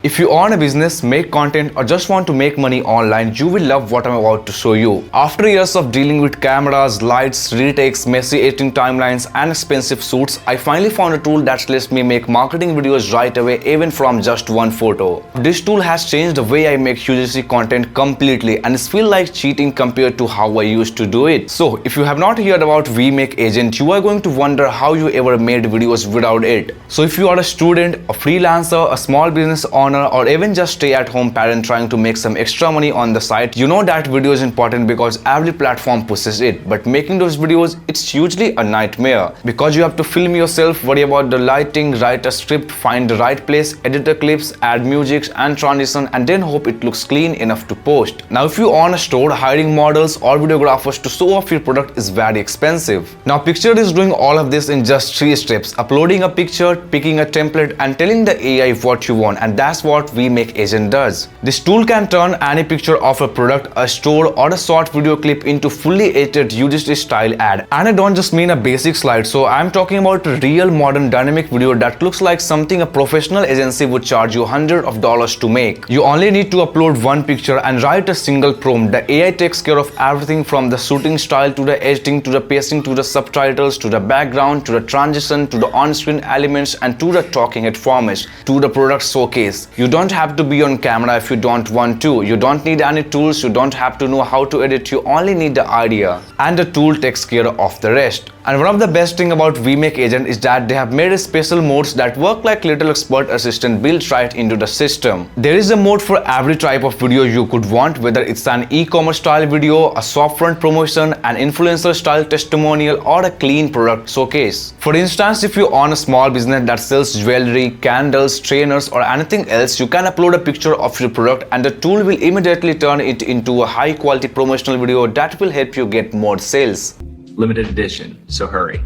If you own a business, make content, or just want to make money online, you will love what I'm about to show you. After years of dealing with cameras, lights, retakes, messy editing timelines, and expensive shoots, I finally found a tool that lets me make marketing videos right away, even from just one photo. This tool has changed the way I make UGC content completely, and it feels like cheating compared to how I used to do it. So, if you have not heard about Vmake Agent, you are going to wonder how you ever made videos without it. So, if you are a student, a freelancer, a small business owner, or even just stay-at-home parent trying to make some extra money on the side, you know that video is important because every platform pushes it. But making those videos, it's usually a nightmare because you have to film yourself, worry about the lighting, write a script, find the right place, edit the clips, add music and transition, and then hope it looks clean enough to post. Now, if you own a store, hiring models or videographers to show off your product is very expensive. Now, Picture is doing all of this in just 3 steps: uploading a picture, picking a template, and telling the AI what you want, and that's what Vmake Agent does. This tool can turn any picture of a product, a store, or a short video clip into fully edited UGC style ad. And I don't just mean a basic slide, so I'm talking about a real modern dynamic video that looks like something a professional agency would charge you hundreds of dollars to make. You only need to upload one picture and write a single prompt. The AI takes care of everything from the shooting style to the editing to the pacing to the subtitles to the background to the transition to the on-screen elements and to the talking head formats to the product showcase. You don't have to be on camera if you don't want to. You don't need any tools. You don't have to know how to edit. You only need the idea, and the tool takes care of the rest. And one of the best thing about Vmake Agent is that they have made special modes that work like little expert assistant built right into the system. There is a mode for every type of video you could want, whether it's an e-commerce style video, a soft front promotion, an influencer style testimonial, or a clean product showcase. For instance, if you own a small business that sells jewelry, candles, trainers, or anything else, you can upload a picture of your product and the tool will immediately turn it into a high quality promotional video that will help you get more sales. Limited edition, so hurry.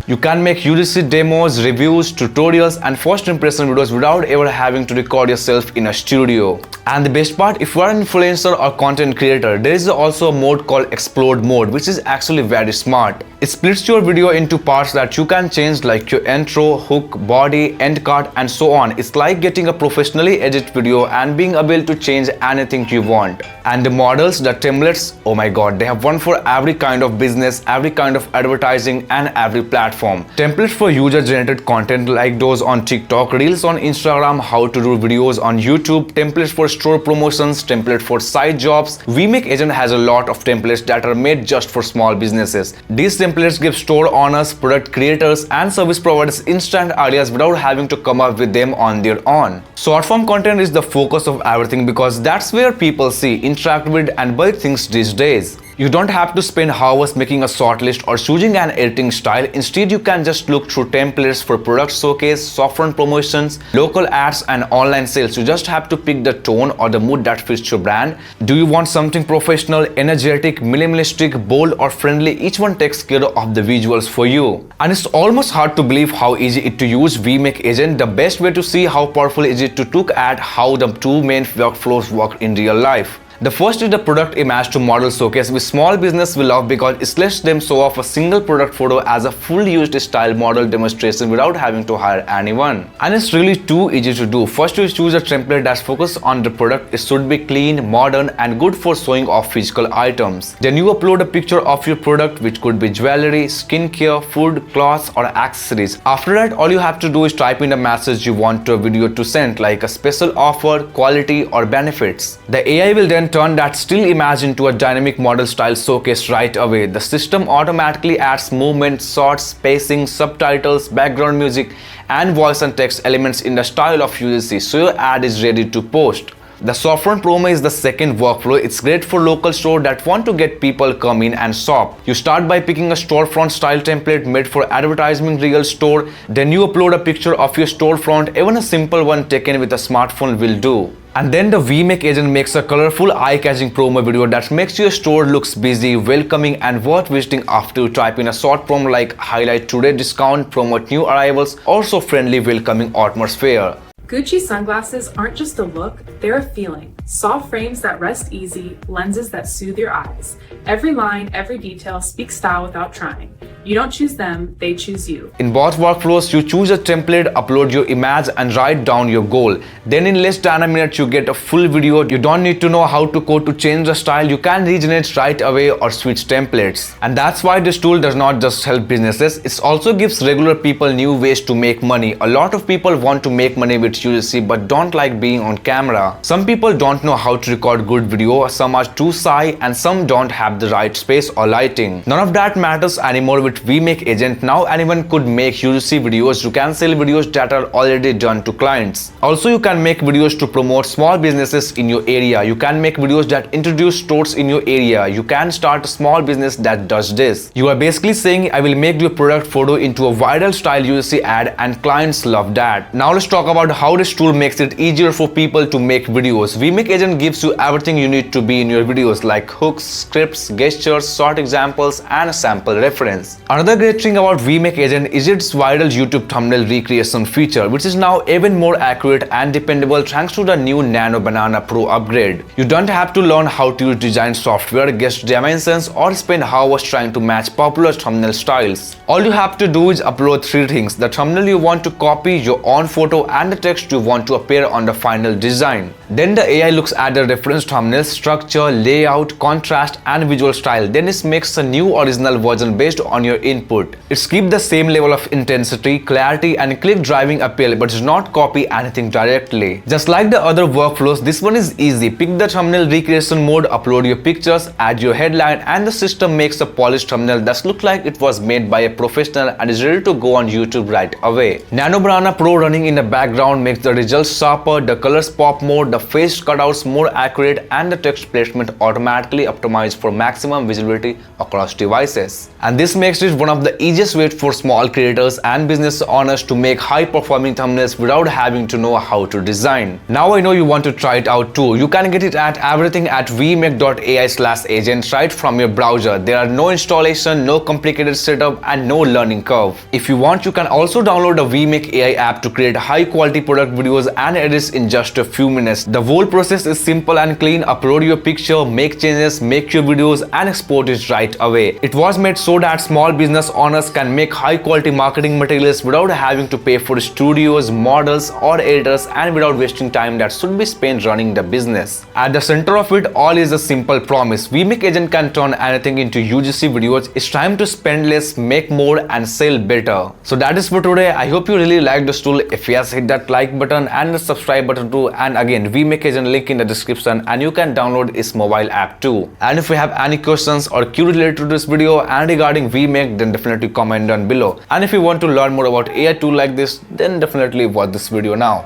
You can make UGC demos, reviews, tutorials, and first impression videos without ever having to record yourself in a studio. And the best part, if you are an influencer or content creator, there is also a mode called Explode mode, which is actually very smart. It splits your video into parts that you can change, like your intro, hook, body, end card, and so on. It's like getting a professionally edited video and being able to change anything you want. And the models, the templates, oh my god, they have one for every kind of business, every kind of advertising, and every platform. Templates for user-generated content like those on TikTok, Reels on Instagram, how to do videos on YouTube, templates for store promotions, template for side jobs. Vmake Agent has a lot of templates that are made just for small businesses. These templates give store owners, product creators, and service providers instant ideas without having to come up with them on their own. Short form content is the focus of everything because that's where people see, interact with, and buy things these days. You don't have to spend hours making a short list or choosing an editing style. Instead, you can just look through templates for product showcase, soft front promotions, local ads, and online sales. You just have to pick the tone or the mood that fits your brand. Do you want something professional, energetic, minimalistic, bold, or friendly? Each one takes care of the visuals for you. And it's almost hard to believe how easy it to use Vmake Agent. The best way to see how powerful is it to look at how the two main workflows work in real life. The first is the product image to model showcase, which small business will love because it lets them show off a single product photo as a full used style model demonstration without having to hire anyone. And it's really too easy to do. First, you choose a template that's focused on the product. It should be clean, modern, and good for showing off physical items. Then you upload a picture of your product, which could be jewelry, skincare, food, clothes, or accessories. After that, all you have to do is type in a message you want your video to send, like a special offer, quality, or benefits. The AI will then turn that still image into a dynamic model style showcase right away. The system automatically adds movement, shots, pacing, subtitles, background music, and voice and text elements in the style of UGC, so your ad is ready to post. The Storefront promo is the second workflow. It's great for local stores that want to get people come in and shop. You start by picking a storefront style template made for advertising real store. Then you upload a picture of your storefront. Even a simple one taken with a smartphone will do. And then the Vmake Agent makes a colorful, eye-catching promo video that makes your store looks busy, welcoming, and worth visiting after you type in a short promo like highlight today discount, promote new arrivals, also friendly, welcoming atmosphere. Gucci sunglasses aren't just a look, they're a feeling. Soft frames that rest easy, lenses that soothe your eyes. Every line, every detail speaks style without trying. You don't choose them, they choose you. In both workflows, you choose a template, upload your image and write down your goal. Then in less than a minute, you get a full video. You don't need to know how to code to change the style. You can regenerate right away or switch templates. And that's why this tool does not just help businesses, it also gives regular people new ways to make money. A lot of people want to make money with UGC but don't like being on camera. Some people don't know how to record good video, some are too shy, and some don't have the right space or lighting. None of that matters anymore with Vmake Agent. Now anyone could make UGC videos. You can sell videos that are already done to clients. Also, you can make videos to promote small businesses in your area. You can make videos that introduce stores in your area. You can start a small business that does this. You are basically saying, I will make your product photo into a viral style UGC ad, and clients love that. Now let's talk about how this tool makes it easier for people to make videos. Vmake Agent gives you everything you need to be in your videos, like hooks, scripts, gestures, short examples, and a sample reference. Another great thing about Vmake Agent is its viral YouTube thumbnail recreation feature, which is now even more accurate and dependable thanks to the new Nano Banana Pro upgrade. You don't have to learn how to use design software, guess dimensions, or spend hours trying to match popular thumbnail styles. All you have to do is upload three things: the thumbnail you want to copy, your own photo, and the text you want to appear on the final design. Then the AI looks at the reference thumbnail structure, layout, contrast, and visual style. Then it makes a new original version based on your input. It keeps the same level of intensity, clarity, and click-driving appeal, but does not copy anything directly. Just like the other workflows, this one is easy. Pick the thumbnail recreation mode, upload your pictures, add your headline, and the system makes a polished thumbnail that looks like it was made by a professional and is ready to go on YouTube right away. Nano Banana Pro running in the background makes the results sharper, the colors pop more, the face cutouts more accurate, and the text placement automatically optimized for maximum visibility across devices. And this makes it one of the easiest ways for small creators and business owners to make high-performing thumbnails without having to know how to design. Now I know you want to try it out too. You can get it at everything at Vmake.ai/agent right from your browser. There are no installation, no complicated setup, and no learning curve. If you want, you can also download the Vmake AI app to create high-quality product videos and edits in just a few minutes. The whole process is simple and clean. Upload your picture, make changes, make your videos, and export it right away. It was made so that small business owners can make high-quality marketing materials without having to pay for studios, models, or editors, and without wasting time that should be spent running the business. At the center of it all is a simple promise. Vmake Agent can turn anything into UGC videos. It's time to spend less, make more, and sell better. So that is for today. I hope you really liked this tool. If yes, hit that like button and the subscribe button too. And again, Vmake Agent link in the description, and you can download its mobile app too. And if you have any questions or query related to this video and regarding Vmake, then definitely comment down below. And if you want to learn more about AI tool like this, then definitely watch this video now.